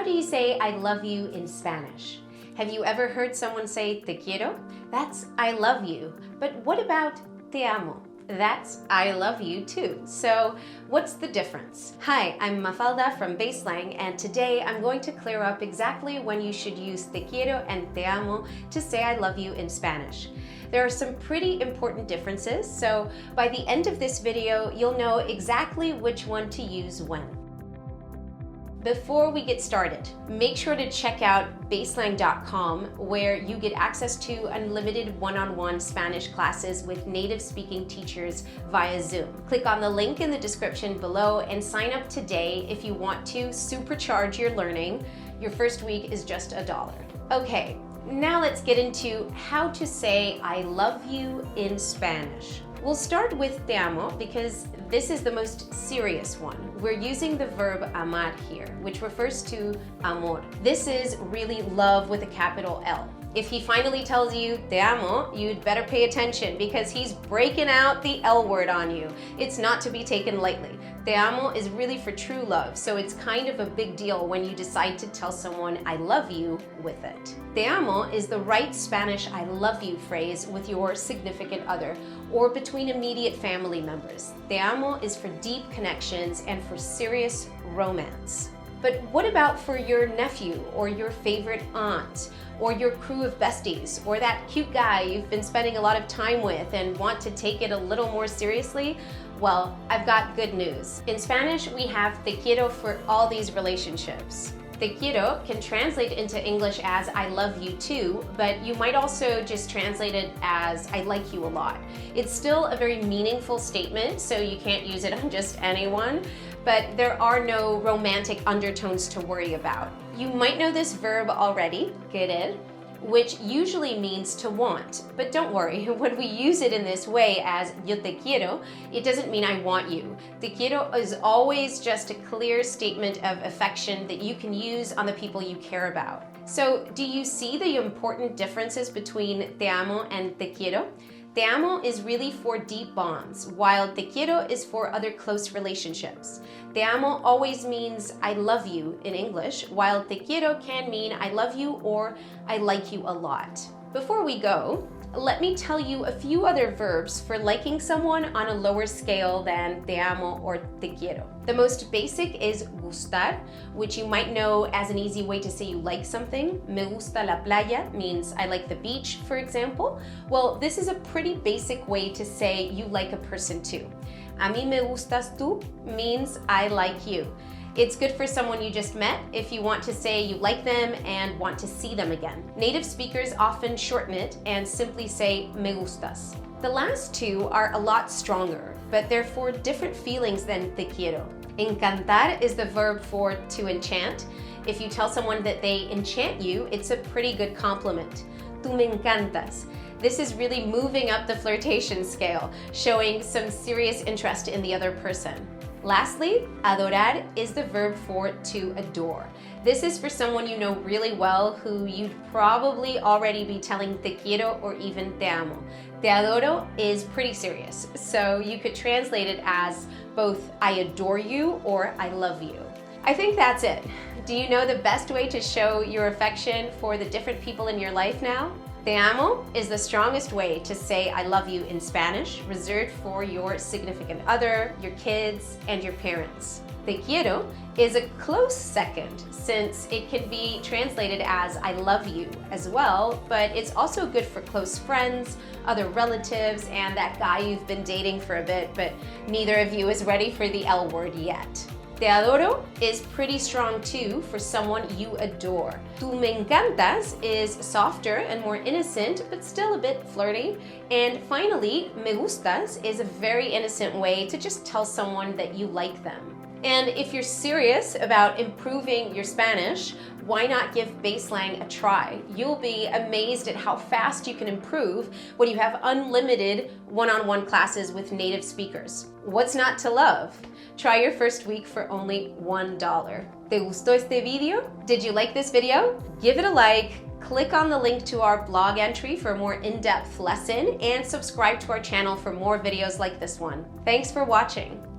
How do you say I love you in Spanish? Have you ever heard someone say te quiero? That's I love you. But what about te amo? That's I love you too. So what's the difference? Hi, I'm Mafalda from BaseLang, and today I'm going to clear up exactly when you should use te quiero and te amo to say I love you in Spanish. There are some pretty important differences, so by the end of this video, you'll know exactly which one to use when. Before we get started, make sure to check out baselang.com, where you get access to unlimited one-on-one Spanish classes with native speaking teachers via Zoom. Click on the link in the description below and sign up today if you want to supercharge your learning. Your first week is just $1. Okay, now let's get into how to say I love you in Spanish. We'll start with te amo because this is the most serious one. We're using the verb amar here, which refers to amor. This is really love with a capital L. If he finally tells you te amo, you'd better pay attention because he's breaking out the L word on you. It's not to be taken lightly. Te amo is really for true love, so it's kind of a big deal when you decide to tell someone I love you with it. Te amo is the right Spanish I love you phrase with your significant other or between immediate family members. Te amo is for deep connections and for serious romance. But what about for your nephew or your favorite aunt or your crew of besties or that cute guy you've been spending a lot of time with and want to take it a little more seriously? Well, I've got good news. In Spanish, we have te quiero for all these relationships. Te quiero can translate into English as I love you too, but you might also just translate it as I like you a lot. It's still a very meaningful statement, so you can't use it on just anyone, but there are no romantic undertones to worry about. You might know this verb already, querer, which usually means to want. But don't worry, when we use it in this way as yo te quiero, it doesn't mean I want you. Te quiero is always just a clear statement of affection that you can use on the people you care about. So do you see the important differences between te amo and te quiero? Te amo is really for deep bonds, while te quiero is for other close relationships. Te amo always means I love you in English, while te quiero can mean I love you or I like you a lot. Before we go, let me tell you a few other verbs for liking someone on a lower scale than te amo or te quiero. The most basic is gustar, which you might know as an easy way to say you like something. Me gusta la playa means I like the beach, for example. Well, this is a pretty basic way to say you like a person too. A mí me gustas tú means I like you. It's good for someone you just met if you want to say you like them and want to see them again. Native speakers often shorten it and simply say me gustas. The last two are a lot stronger, but they're for different feelings than te quiero. Encantar is the verb for to enchant. If you tell someone that they enchant you, it's a pretty good compliment. Tú me encantas. This is really moving up the flirtation scale, showing some serious interest in the other person. Lastly, adorar is the verb for to adore. This is for someone you know really well who you'd probably already be telling te quiero or even te amo. Te adoro is pretty serious, so you could translate it as both I adore you or I love you. I think that's it. Do you know the best way to show your affection for the different people in your life now? Te amo is the strongest way to say I love you in Spanish, reserved for your significant other, your kids, and your parents. Te quiero is a close second since it can be translated as I love you as well, but it's also good for close friends, other relatives, and that guy you've been dating for a bit, but neither of you is ready for the L word yet. Te adoro is pretty strong too for someone you adore. Tú me encantas is softer and more innocent, but still a bit flirty. And finally, me gustas is a very innocent way to just tell someone that you like them. And if you're serious about improving your Spanish, why not give BaseLang a try? You'll be amazed at how fast you can improve when you have unlimited one-on-one classes with native speakers. What's not to love? Try your first week for only $1. ¿Te gustó este video? Did you like this video? Give it a like, click on the link to our blog entry for a more in-depth lesson, and subscribe to our channel for more videos like this one. Thanks for watching.